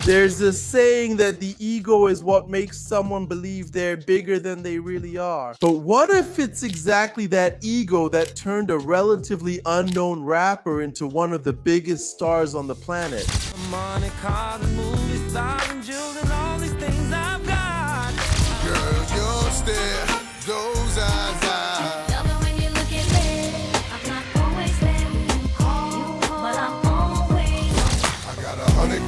There's a saying that the ego is what makes someone believe they're bigger than they really are. But what if it's exactly that ego that turned a relatively unknown rapper into one of the biggest stars on the planet? Money, cars, and movie stars, and jewels, and all these things I've got. Girl, your stare, those eyes, Love it when you look at me. I'm not always there when you call, but I'm always on. I got 100.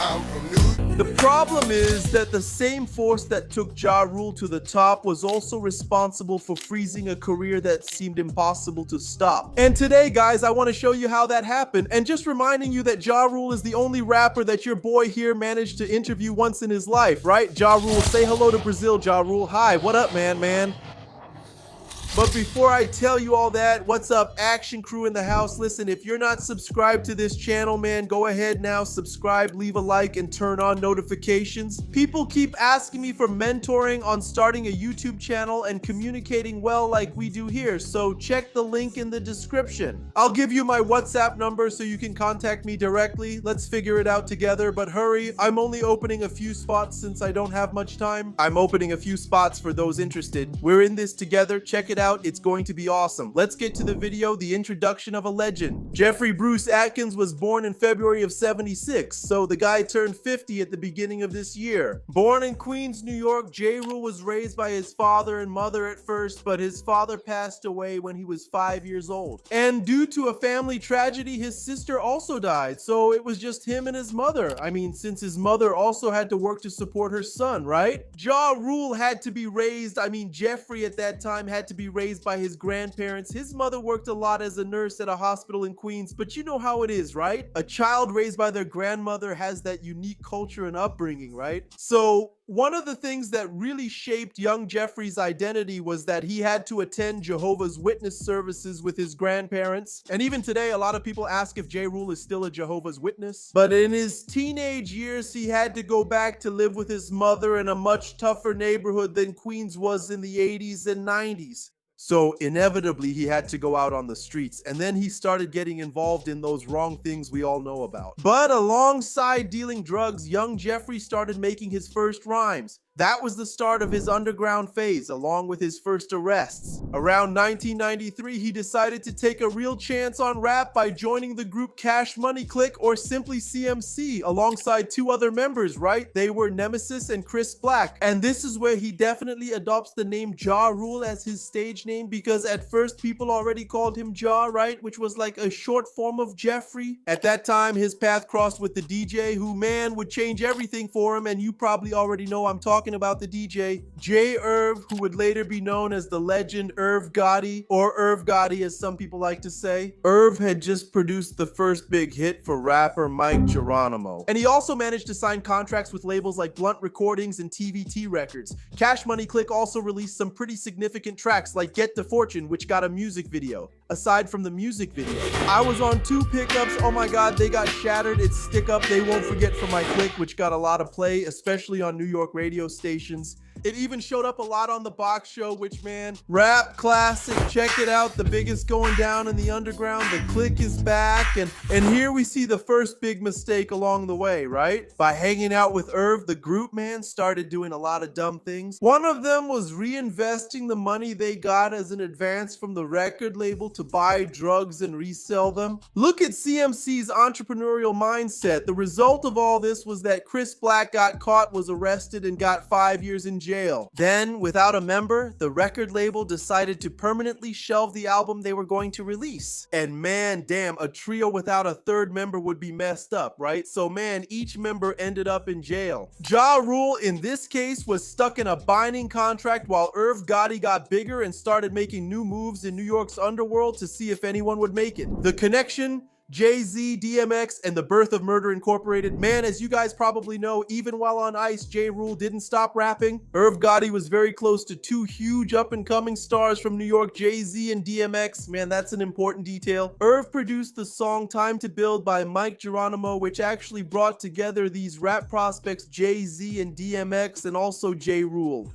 I'm from New The problem is that the same force that took Ja Rule to the top was also responsible for freezing a career that seemed impossible to stop. And today, guys, I want to show you how that happened, and just reminding you that Ja Rule is the only rapper that your boy here managed to interview once in his life, right? Ja Rule, say hello to Brazil, Ja Rule. Hi, what up, man? But before I tell you all that, what's up, Action Crew in the house? Listen, if you're not subscribed to this channel, man, go ahead now, subscribe, leave a like, and turn on notifications. People keep asking me for mentoring on starting a YouTube channel and communicating well like we do here, so check the link in the description. I'll give you my WhatsApp number so you can contact me directly. Let's figure it out together, but hurry. I'm only opening a few spots since I don't have much time. I'm opening a few spots for those interested. We're in this together. Check it out. It's going to be awesome. Let's get to the video, the introduction of a legend. Jeffrey Bruce Atkins was born in February of '76, so the guy turned 50 at the beginning of this year. Born in Queens, New York, Ja Rule was raised by his father and mother at first, but his father passed away when he was 5 years old. And due to a family tragedy, his sister also died, so it was just him and his mother. I mean, since his mother also had to work to support her son, right? Ja Rule had to be raised, Jeffrey at that time had to be raised by his grandparents. His mother worked a lot as a nurse at a hospital in Queens, but you know how it is, right? A child raised by their grandmother has that unique culture and upbringing, right? So one of the things that really shaped young Jeffrey's identity was that he had to attend Jehovah's Witness services with his grandparents. And even today, a lot of people ask if Ja Rule is still a Jehovah's Witness. But in his teenage years, he had to go back to live with his mother in a much tougher neighborhood than Queens was in the 80s and 90s. So inevitably, he had to go out on the streets, and then he started getting involved in those wrong things we all know about. But alongside dealing drugs, young Jeffrey started making his first rhymes. That was the start of his underground phase, along with his first arrests. Around 1993, he decided to take a real chance on rap by joining the group Cash Money Click, or simply CMC, alongside two other members, right? They were Nemesis and Chris Black. And this is where he definitely adopts the name Ja Rule as his stage name, because at first people already called him Ja, right? Which was like a short form of Jeffrey. At that time, his path crossed with the DJ, who, man, would change everything for him, and you probably already know I'm talking about the DJ, J. Irv, who would later be known as the legend Irv Gotti, or Irv Gotti as some people like to say. Irv had just produced the first big hit for rapper Mike Geronimo. And he also managed to sign contracts with labels like Blunt Recordings and TVT Records. Cash Money Click also released some pretty significant tracks like Get to Fortune, which got a music video. Aside from the music video, I Was on 2 Pickups, oh my god, they got shattered. It's Stick Up, They Won't Forget from My Click, which got a lot of play, especially on New York radio stations. It even showed up a lot on The Box Show, which, man, rap classic. Check it out, the biggest going down in the underground. The Click is back, and here we see the first big mistake along the way, right? By hanging out with Irv, the group, man, started doing a lot of dumb things. One of them was reinvesting the money they got as an advance from the record label to buy drugs and resell them. Look at CMC's entrepreneurial mindset. The result of all this was that Chris Black got caught, was arrested, and got 5 years in jail. Then, without a member, the record label decided to permanently shelve the album they were going to release. And man, damn, a trio without a third member would be messed up, right? So man, each member ended up in jail. Ja Rule, in this case, was stuck in a binding contract while Irv Gotti got bigger and started making new moves in New York's underworld to see if anyone would make it. The connection: Jay-Z, DMX, and the birth of Murder Incorporated. Man, as you guys probably know, even while on ice, Ja Rule didn't stop rapping. Irv Gotti was very close to two huge up-and-coming stars from New York, Jay-Z and DMX. Man, that's an important detail. Irv produced the song Time to Build by Mike Geronimo, which actually brought together these rap prospects Jay-Z and DMX, and also Ja Rule.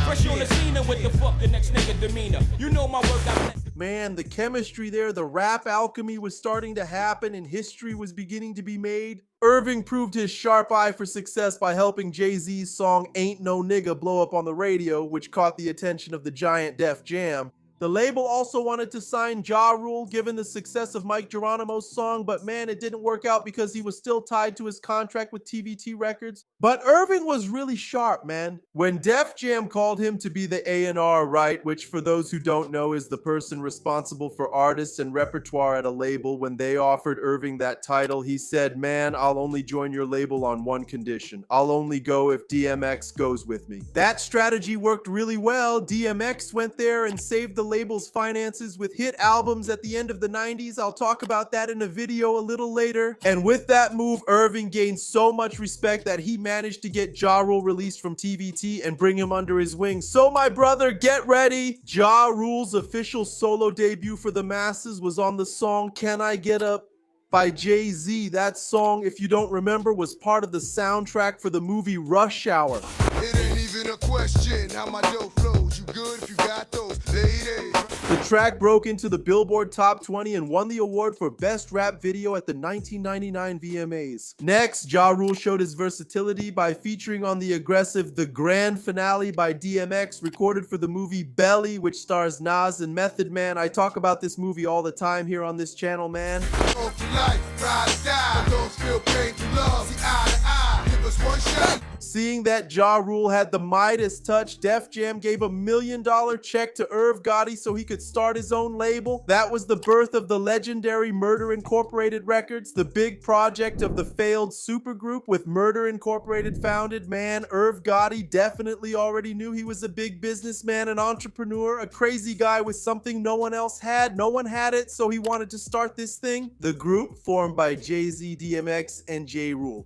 Fresh on the scene with the fuck the next nigga demeanor. You know my work got Man, the chemistry there, the rap alchemy was starting to happen and history was beginning to be made. Irving proved his sharp eye for success by helping Jay-Z's song Ain't No Nigga blow up on the radio, which caught the attention of the giant Def Jam. The label also wanted to sign Ja Rule given the success of Mike Geronimo's song, but man, it didn't work out because he was still tied to his contract with TVT Records. But Irving was really sharp, man. When Def Jam called him to be the A&R, right, which for those who don't know is the person responsible for artists and repertoire at a label, when they offered Irving that title, he said, man, I'll only join your label on one condition. I'll only go if DMX goes with me. That strategy worked really well. DMX went there and saved the label's finances with hit albums at the end of the 90s. I'll talk about that in a video a little later. And with that move, Irving gained so much respect that he managed to get Ja Rule released from TVT and bring him under his wing. So my brother, get ready. Ja Rule's official solo debut for the masses was on the song Can I Get Up by Jay-Z. That song, if you don't remember, was part of the soundtrack for the movie Rush Hour. It ain't even a question how my dough flows. You good if you got those ladies. The track broke into the Billboard Top 20 and won the award for Best Rap Video at the 1999 VMAs. Next, Ja Rule showed his versatility by featuring on the aggressive The Grand Finale by DMX, recorded for the movie Belly, which stars Nas and Method Man. I talk about this movie all the time here on this channel, man. Go for life, ride or die. Those feel pain through love. See eye to eye. Give us one shot. Seeing that Ja Rule had the Midas touch, Def Jam gave $1 million check to Irv Gotti so he could start his own label. That was the birth of the legendary Murder Incorporated Records, the big project of the failed supergroup with Murder Incorporated founded. Man, Irv Gotti definitely already knew he was a big businessman, an entrepreneur, a crazy guy with something no one else had. No one had it, so he wanted to start this thing. The group, formed by Jay-Z, DMX, and Ja Rule.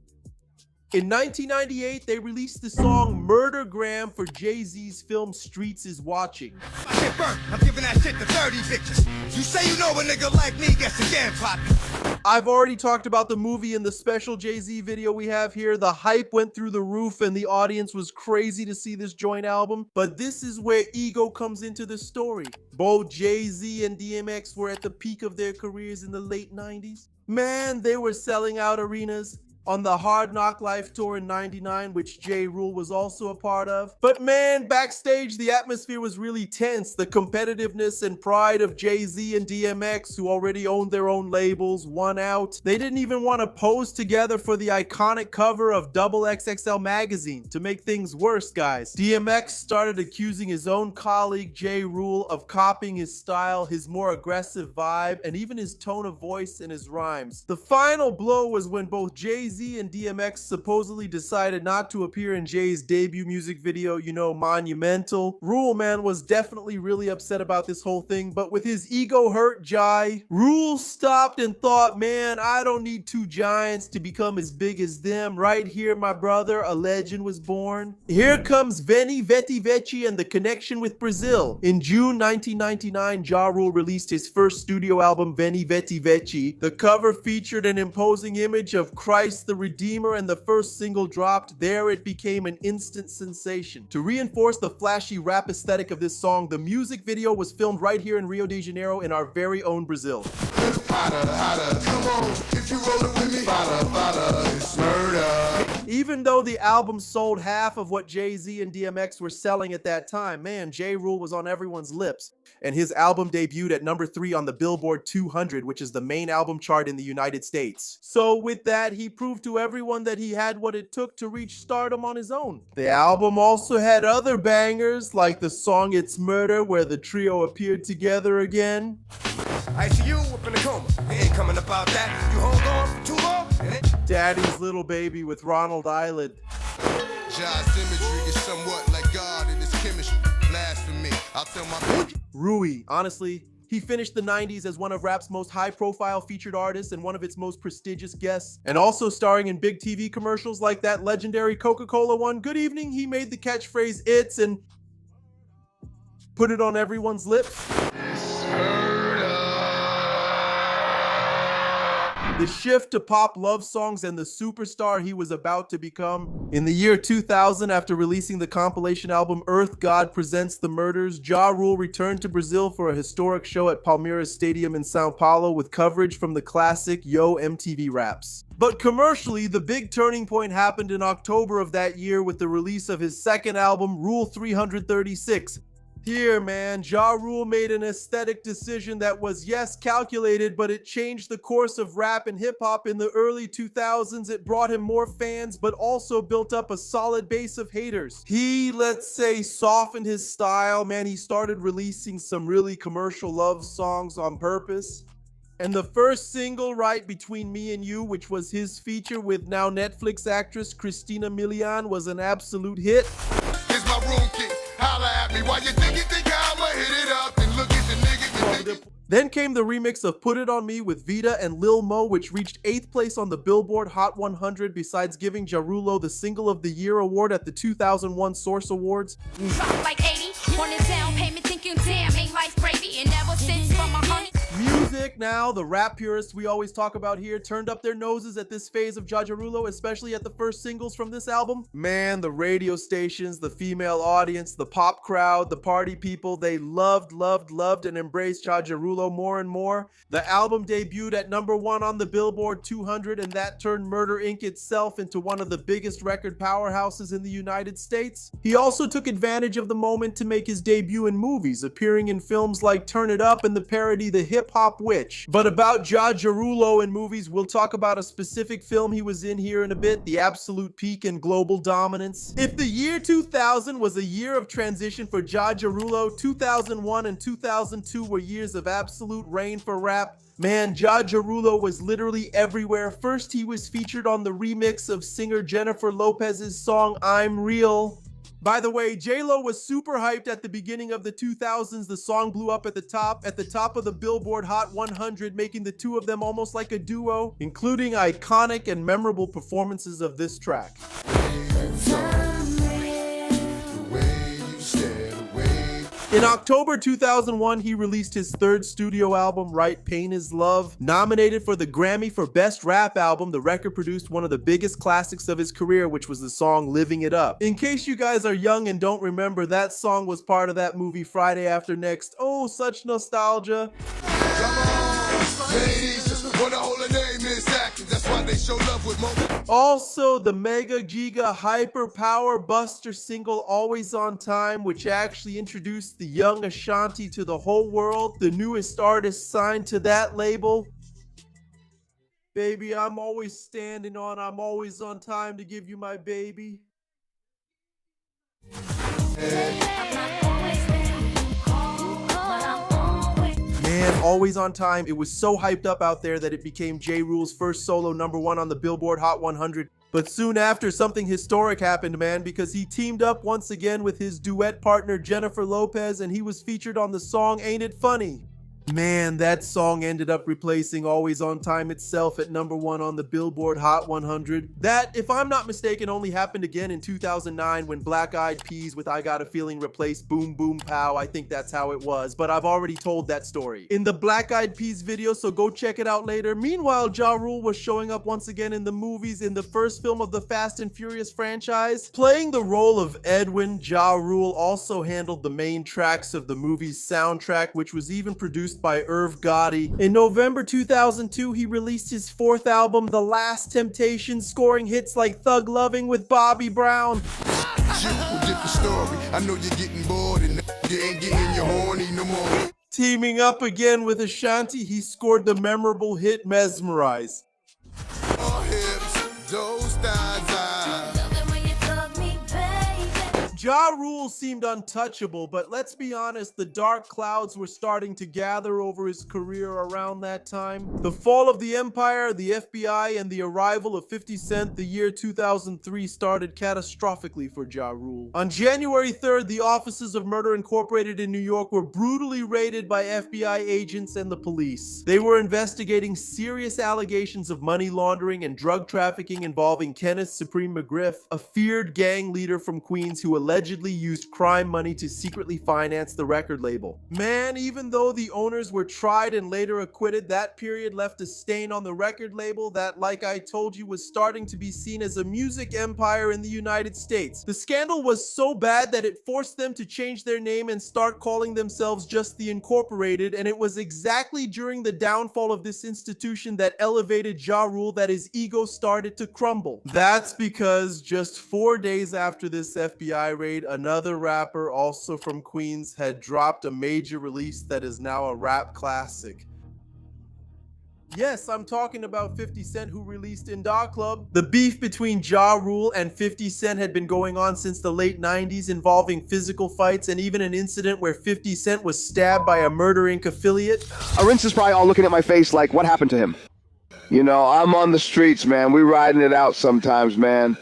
In 1998, they released the song Murdergram for Jay-Z's film Streets is Watching. I get burnt, I'm giving that shit to 30 bitches. You say you know a nigga like me gets again poppin'. I've already talked about the movie and the special Jay-Z video we have here. The hype went through the roof and the audience was crazy to see this joint album. But this is where ego comes into the story. Both Jay-Z and DMX were at the peak of their careers in the late 90s. Man, they were selling out arenas. On the Hard Knock Life tour in '99, which Ja Rule was also a part of. But man, backstage, the atmosphere was really tense. The competitiveness and pride of Jay-Z and DMX, who already owned their own labels, won out. They didn't even want to pose together for the iconic cover of XXL magazine. To make things worse, guys, DMX started accusing his own colleague Ja Rule of copying his style, his more aggressive vibe, and even his tone of voice and his rhymes. The final blow was when both Jay-Z and DMX supposedly decided not to appear in Jay's debut music video, you know, Monumental. Rule, man, was definitely really upset about this whole thing, but with his ego hurt, Rule stopped and thought, man, I don't need two giants to become as big as them. Right here, my brother, a legend was born. Here comes Veni Veti Veci and the connection with Brazil. In June 1999, Ja Rule released his first studio album, Veni Veti Veci. The cover featured an imposing image of Christ the Redeemer, and the first single dropped. There it became an instant sensation. To reinforce the flashy rap aesthetic of this song, the music video was filmed right here in Rio de Janeiro in our very own Brazil. Hotter, hotter. Come on, if you rollin' with me, hotter, hotter. It's murder. Even though the album sold half of what Jay-Z and DMX were selling at that time, man, Ja Rule was on everyone's lips. And his album debuted at number 3 on the Billboard 200, which is the main album chart in the United States. So with that, he proved to everyone that he had what it took to reach stardom on his own. The album also had other bangers, like the song It's Murder, where the trio appeared together again. I see you up in the coma. You ain't coming about that. You hold on too long. Daddy's Little Baby with Ronald Island. Ja's imagery is somewhat like God in his chemistry. Blasphemy. I'll tell my Rui, honestly, he finished the 90s as one of rap's most high-profile featured artists and one of its most prestigious guests, and also starring in big TV commercials like that legendary Coca-Cola one. Good evening, he made the catchphrase "It's" and put it on everyone's lips. the shift to pop love songs, and the superstar he was about to become. In the year 2000, after releasing the compilation album Earth God Presents the Murders, Ja Rule returned to Brazil for a historic show at Palmeiras Stadium in Sao Paulo with coverage from the classic Yo MTV Raps. But commercially, the big turning point happened in October of that year with the release of his second album, Rule 336. Here, man, Ja Rule made an aesthetic decision that was, yes, calculated, but it changed the course of rap and hip-hop in the early 2000s. It brought him more fans, but also built up a solid base of haters. He, let's say, softened his style, man. He started releasing some really commercial love songs on purpose. And the first single, Right Between Me and You, which was his feature with now Netflix actress Christina Milian, was an absolute hit. Here's my room key. Holla at me while you think I'ma hit it up and look at the nigga. Then came the remix of Put It On Me with Vita and Lil Mo, which reached 8th place on the Billboard Hot 100, besides giving Ja Rule the Single of the Year award at the 2001 Source Awards. Drop like 80, on the down payment, thinking damn, ain't life gravy, and never since from my honey. Music now, the rap purists we always talk about here turned up their noses at this phase of Ja Rule, especially at the first singles from this album. Man, the radio stations, the female audience, the pop crowd, the party people, they loved, and embraced Ja Rule more and more. The album debuted at #1 on the Billboard 200, and that turned Murder Inc. itself into one of the biggest record powerhouses in the United States. He also took advantage of the moment to make his debut in movies, appearing in films like Turn It Up and the parody The Hip Hop Witch. But about Ja Rule in movies, we'll talk about a specific film he was in here in a bit, the absolute peak in global dominance. If the year 2000 was a year of transition for Ja Rule, 2001 and 2002 were years of absolute reign for rap. Man, Ja Rule was literally everywhere. First, he was featured on the remix of singer Jennifer Lopez's song I'm Real. By the way, J-Lo was super hyped at the beginning of the 2000s. The song blew up at the top of the Billboard Hot 100, making the two of them almost like a duo, including iconic and memorable performances of this track. In October 2001, he released his third studio album, Right Pain Is Love. Nominated for the Grammy for Best Rap Album, the record produced one of the biggest classics of his career, which was the song Living It Up. In case you guys are young and don't remember, that song was part of that movie Friday After Next. Oh, such nostalgia. Come on, ladies, just wanna hold a name is acting. That's why they show love with more. Also, the mega giga hyper power buster single Always on Time, which actually introduced the young Ashanti to the whole world, the newest artist signed to that label. Baby, I'm always standing on, I'm always on time to give you my baby. I'm not always there when you call, but I'm always. Man, Always on Time, it was so hyped up out there that it became J. Rule's first solo #1 on the Billboard Hot 100. But soon after, something historic happened, man, because he teamed up once again with his duet partner Jennifer Lopez, and he was featured on the song Ain't It Funny? Man, that song ended up replacing Always on Time itself at #1 on the Billboard Hot 100. That, if I'm not mistaken, only happened again in 2009 when Black Eyed Peas with I Got a Feeling replaced Boom Boom Pow. I think that's how it was, but I've already told that story in the Black Eyed Peas video, so go check it out later. Meanwhile, Ja Rule was showing up once again in the movies in the first film of the Fast and Furious franchise. Playing the role of Edwin, Ja Rule also handled the main tracks of the movie's soundtrack, which was even produced by Irv Gotti. In November 2002, he released his fourth album, The Last Temptation, scoring hits like Thug Loving with Bobby Brown. Different story. I know you're getting bored and you ain't getting your horny no more. Teaming up again with Ashanti, he scored the memorable hit Mesmerize. All hips, those thighs, Love it when you thug me, baby. Ja Rule seemed untouchable, but let's be honest, the dark clouds were starting to gather over his career around that time. The fall of the Empire, the FBI, and the arrival of 50 Cent the year 2003 started catastrophically for Ja Rule. On January 3rd, the offices of Murder Incorporated in New York were brutally raided by FBI agents and the police. They were investigating serious allegations of money laundering and drug trafficking involving Kenneth Supreme McGriff, a feared gang leader from Queens who allegedly allegedly used crime money to secretly finance the record label. Man, even though the owners were tried and later acquitted, that period left a stain on the record label that, like I told you, was starting to be seen as a music empire in the United States. The scandal was so bad that it forced them to change their name and start calling themselves just the Incorporated, and it was exactly during the downfall of this institution that elevated Ja Rule that his ego started to crumble. That's because just 4 days after this FBI raid, another rapper, also from Queens, had dropped a major release that is now a rap classic. Yes, I'm talking about 50 Cent, who released In Da Club. The beef between Ja Rule and 50 Cent had been going on since the late 90s, involving physical fights and even an incident where 50 Cent was stabbed by a Murder Inc. affiliate. Arince is probably all looking at my face like, what happened to him? You know, I'm on the streets, man. We riding it out sometimes, man.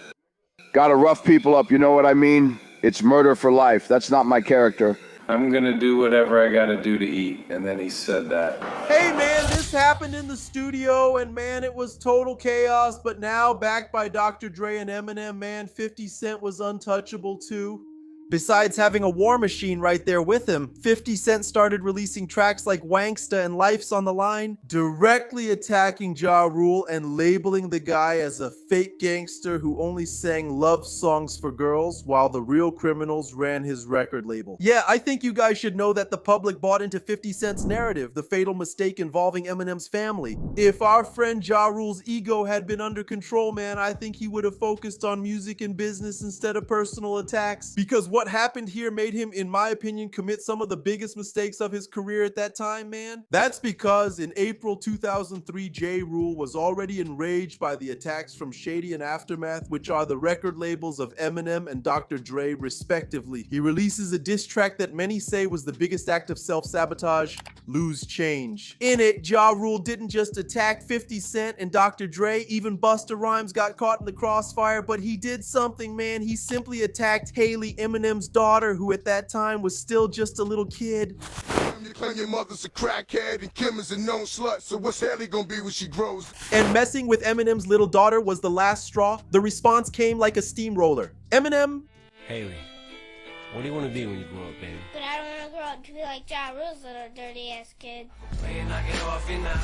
Gotta rough people up, you know what I mean? It's murder for life. That's not my character. I'm gonna do whatever I gotta do to eat. And then he said that. Hey man, this happened in the studio and man, it was total chaos, but now backed by Dr. Dre and Eminem, man, 50 Cent was untouchable too. Besides having a war machine right there with him, 50 Cent started releasing tracks like Wanksta and Life's on the Line, directly attacking Ja Rule and labeling the guy as a fake gangster who only sang love songs for girls while the real criminals ran his record label. Yeah, I think you guys should know that the public bought into 50 Cent's narrative, the fatal mistake involving Eminem's family. If our friend Ja Rule's ego had been under control, man, I think he would have focused on music and business instead of personal attacks, because what happened here made him, in my opinion, commit some of the biggest mistakes of his career at that time, man. That's because in April 2003, Ja Rule was already enraged by the attacks from Shady and Aftermath, which are the record labels of Eminem and Dr. Dre, respectively. He releases a diss track that many say was the biggest act of self-sabotage, Lose Change. In it, Ja Rule didn't just attack 50 Cent and Dr. Dre, even Busta Rhymes got caught in the crossfire, but he did something, man. He simply attacked Haley, Eminem's daughter, who at that time was still just a little kid. You claim your mother's a crackhead and Kim is a known slut, so what's Haley gonna be when she grows? And messing with Eminem's little daughter was the last straw. The response came like a steamroller. Eminem, Haley, what do you want to be when you grow up, baby? But I don't want to grow up to be like Ja Rule's little dirty ass kid. Man, knock it off and not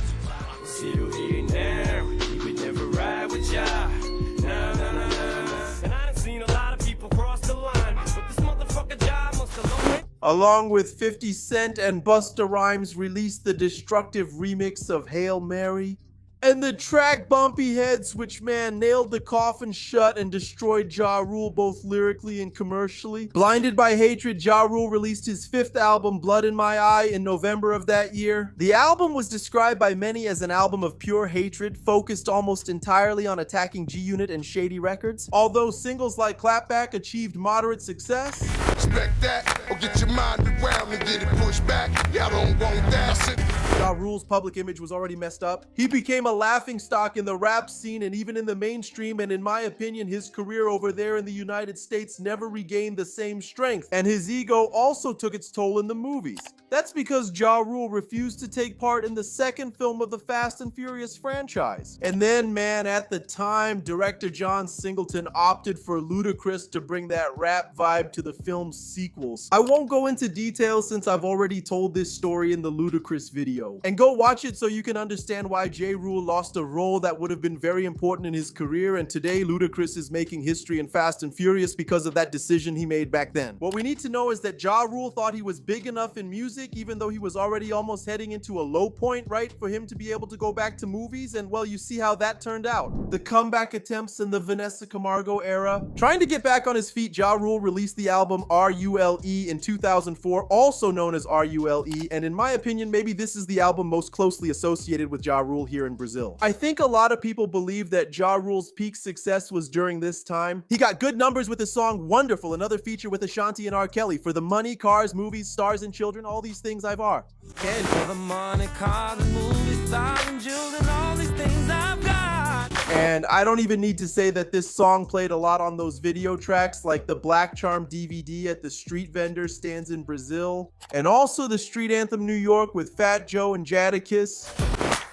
see you here now. You would never ride with ya. Nah, nah, nah, nah. And I done seen a lot of people cross the line, but this motherfucker Ja must have known it. along with 50 Cent and Busta Rhymes, released the destructive remix of Hail Mary. And the track Bumpy Heads, which, man, nailed the coffin shut and destroyed Ja Rule both lyrically and commercially. Blinded by hatred, Ja Rule released his 5th album, Blood in My Eye, in November of that year. The album was described by many as an album of pure hatred, focused almost entirely on attacking G-Unit and Shady Records. Although singles like Clapback achieved moderate success. Expect that, or get your mind around and get it pushed back. Y'all don't want that. Ja Rule's public image was already messed up. He became a laughingstock in the rap scene and even in the mainstream, and in my opinion, his career over there in the United States never regained the same strength, and his ego also took its toll in the movies. That's because Ja Rule refused to take part in the 2nd film of the Fast and Furious franchise. And then, man, at the time, director John Singleton opted for Ludacris to bring that rap vibe to the film's sequels. I won't go into details since I've already told this story in the Ludacris video. And go watch it so you can understand why Ja Rule lost a role that would have been very important in his career, and today Ludacris is making history in Fast and Furious because of that decision he made back then. What we need to know is that Ja Rule thought he was big enough in music, even though he was already almost heading into a low point, right, for him to be able to go back to movies, and well, you see how that turned out. The comeback attempts in the Vanessa Camargo era. Trying to get back on his feet, Ja Rule released the album R.U.L.E. in 2004, also known as R.U.L.E., and in my opinion, maybe this is the album most closely associated with Ja Rule here in Brazil. I think a lot of people believe that Ja Rule's peak success was during this time. He got good numbers with the song Wonderful, another feature with Ashanti and R. Kelly, for the money, cars, movies, stars, and children, all these things I've are. For the money, cars, and movies, stars, and children, all these things I've got. And I don't even need to say that this song played a lot on those video tracks, like the Black Charm DVD at the Street Vendor Stands in Brazil, and also the street anthem New York with Fat Joe and Jadakiss.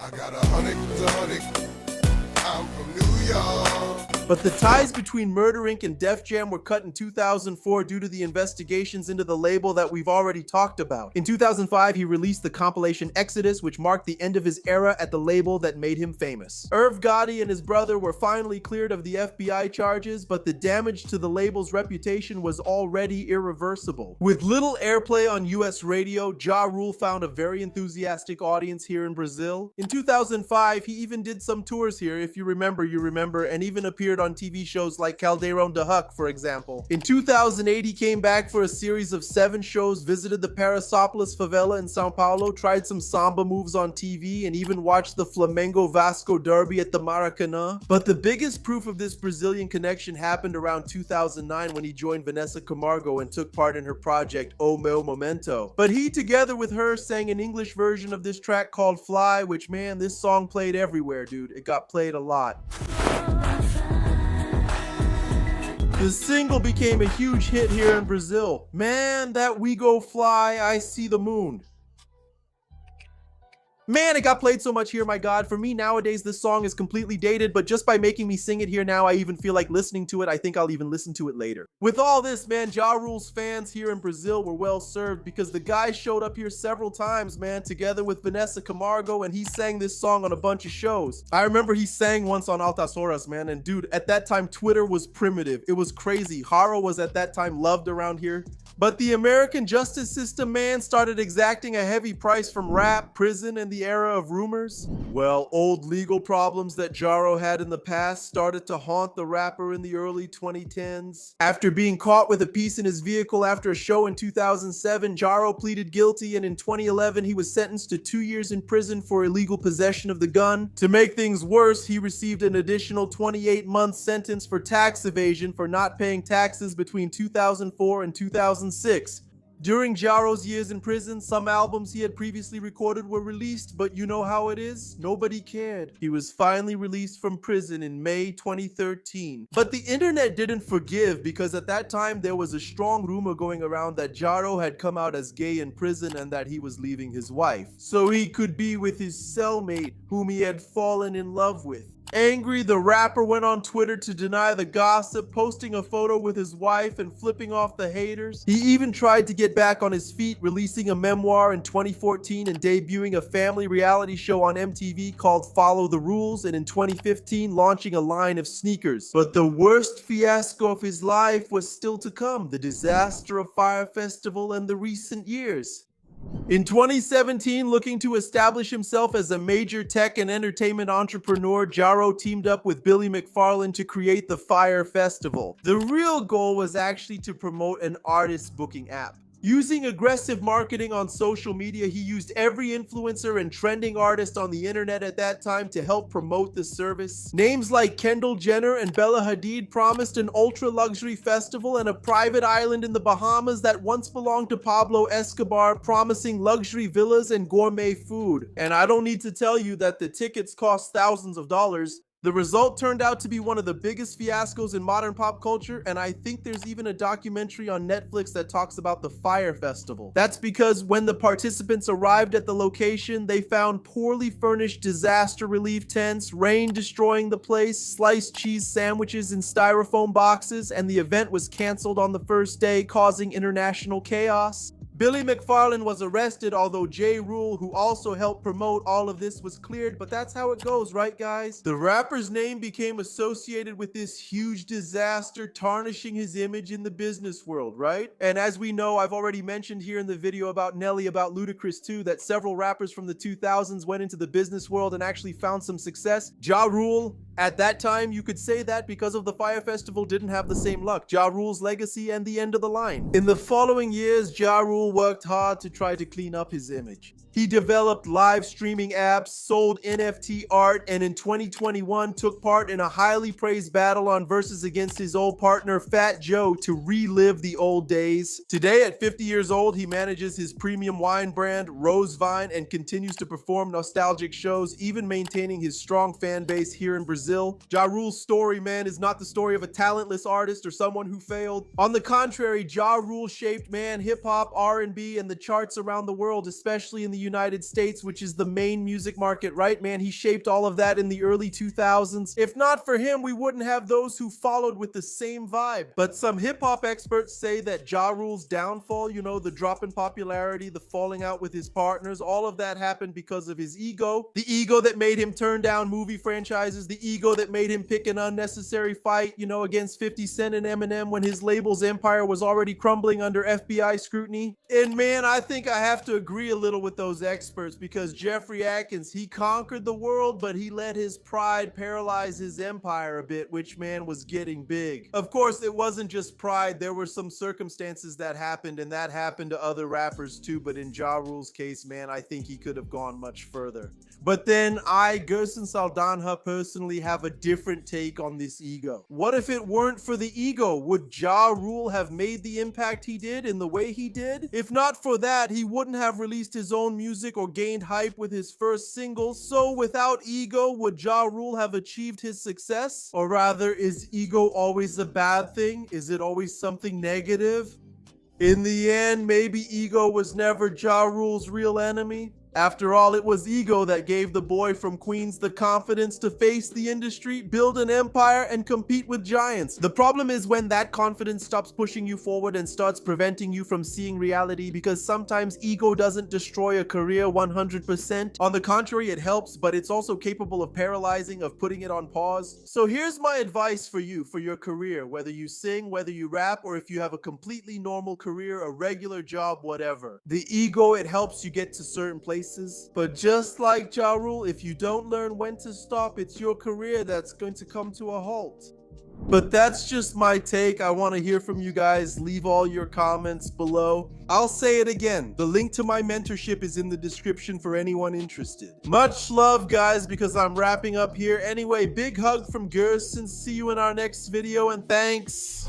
I got 100 to 100. I'm from New York. But the ties between Murder Inc. and Def Jam were cut in 2004 due to the investigations into the label that we've already talked about. In 2005, he released the compilation Exodus, which marked the end of his era at the label that made him famous. Irv Gotti and his brother were finally cleared of the FBI charges, but the damage to the label's reputation was already irreversible. With little airplay on US radio, Ja Rule found a very enthusiastic audience here in Brazil. In 2005, he even did some tours here, if you remember, and even appeared on TV shows like Caldeirão de Huck, for example. In 2008, he came back for a series of 7 shows, visited the Paraisópolis favela in Sao Paulo, tried some samba moves on TV, and even watched the Flamengo Vasco derby at the Maracanã. But the biggest proof of this Brazilian connection happened around 2009 when he joined Vanessa Camargo and took part in her project O Meu Momento. But he, together with her, sang an English version of this track called Fly, which, man, this song played everywhere, dude. It got played a lot. The single became a huge hit here in Brazil. Man, that We Go Fly, I See the Moon. Man, it got played so much here, my god. For me, nowadays, this song is completely dated, but just by making me sing it here now, I even feel like listening to it. I think I'll even listen to it later. With all this, man, Ja Rule's fans here in Brazil were well served because the guy showed up here several times, man, together with Vanessa Camargo, and he sang this song on a bunch of shows. I remember he sang once on Altas Horas, man, and dude, at that time, Twitter was primitive. It was crazy. Haro was at that time loved around here. But the American justice system, man, started exacting a heavy price from rap, prison, and the era of rumors. Well, old legal problems that Jaro had in the past started to haunt the rapper in the early 2010s. After being caught with a piece in his vehicle after a show in 2007, Jaro pleaded guilty, and in 2011, he was sentenced to 2 years in prison for illegal possession of the gun. To make things worse, he received an additional 28-month sentence for tax evasion for not paying taxes between 2004 and 2006. During Jaro's years in prison, some albums he had previously recorded were released, but you know how it is? Nobody cared. He was finally released from prison in May 2013. But the internet didn't forgive because at that time there was a strong rumor going around that Jaro had come out as gay in prison and that he was leaving his wife, so he could be with his cellmate, whom he had fallen in love with. Angry, the rapper went on Twitter to deny the gossip, posting a photo with his wife and flipping off the haters. He even tried to get back on his feet, releasing a memoir in 2014 and debuting a family reality show on MTV called Follow the Rules, and in 2015 launching a line of sneakers. But the worst fiasco of his life was still to come: the disaster of Fyre Festival and the recent years. In 2017, looking to establish himself as a major tech and entertainment entrepreneur, Jaro teamed up with Billy McFarland to create the Fyre Festival. The real goal was actually to promote an artist booking app. Using aggressive marketing on social media, he used every influencer and trending artist on the internet at that time to help promote the service. Names like Kendall Jenner and Bella Hadid promised an ultra-luxury festival and a private island in the Bahamas that once belonged to Pablo Escobar, promising luxury villas and gourmet food. And I don't need to tell you that the tickets cost thousands of dollars. The result turned out to be one of the biggest fiascos in modern pop culture, and I think there's even a documentary on Netflix that talks about the Fyre Festival. That's because when the participants arrived at the location, they found poorly furnished disaster relief tents, rain destroying the place, sliced cheese sandwiches in styrofoam boxes, and the event was canceled on the first day, causing international chaos. Billy McFarland was arrested, although Ja Rule, who also helped promote all of this, was cleared. But that's how it goes, right guys? The rapper's name became associated with this huge disaster, tarnishing his image in the business world, right? And as we know, I've already mentioned here in the video about Nelly, about Ludacris too, that several rappers from the 2000s went into the business world and actually found some success. Ja Rule, at that time, you could say that because of the Fyre Festival, didn't have the same luck. Ja Rule's legacy and the end of the line. In the following years, Ja Rule worked hard to try to clean up his image. He developed live streaming apps, sold NFT art, and in 2021 took part in a highly praised battle on Versus against his old partner Fat Joe to relive the old days. Today, at 50 years old, he manages his premium wine brand, Rosevine, and continues to perform nostalgic shows, even maintaining his strong fan base here in Brazil. Ja Rule's story, man, is not the story of a talentless artist or someone who failed. On the contrary, Ja Rule shaped, man, hip-hop, R&B, and the charts around the world, especially in the United States, which is the main music market, right, man? He shaped all of that in the early 2000s. If not for him, we wouldn't have those who followed with the same vibe. But some hip-hop experts say that Ja Rule's downfall, you know, the drop in popularity, the falling out with his partners, all of that happened because of his ego. The ego that made him turn down movie franchises, the ego that made him pick an unnecessary fight, you know, against 50 Cent and Eminem when his label's empire was already crumbling under FBI scrutiny. And man, I think I have to agree a little with those experts, because Jeffrey Atkins, he conquered the world, but he let his pride paralyze his empire a bit, which, man, was getting big. Of course, it wasn't just pride. There were some circumstances that happened, and that happened to other rappers too. But in Ja Rule's case, man, I think he could have gone much further. But then I, Gerson Saldanha, personally have a different take on this ego. What if it weren't for the ego? Would Ja Rule have made the impact he did in the way he did? If not for that, he wouldn't have released his own music or gained hype with his first single. So without ego, would Ja Rule have achieved his success? Or rather, is ego always a bad thing? Is it always something negative? In the end, maybe ego was never Ja Rule's real enemy. After all, it was ego that gave the boy from Queens the confidence to face the industry, build an empire, and compete with giants. The problem is when that confidence stops pushing you forward and starts preventing you from seeing reality, because sometimes ego doesn't destroy a career 100%. On the contrary, it helps, but it's also capable of paralyzing, of putting it on pause. So here's my advice for you, for your career, whether you sing, whether you rap, or if you have a completely normal career, a regular job, whatever. The ego, it helps you get to certain places. But just like Ja Rule, if you don't learn when to stop, it's your career that's going to come to a halt. But that's just my take. I want to hear from you guys. Leave all your comments below. I'll say it again. The link to my mentorship is in the description for anyone interested. Much love, guys, because I'm wrapping up here. Anyway, big hug from Gerson. See you in our next video, and thanks.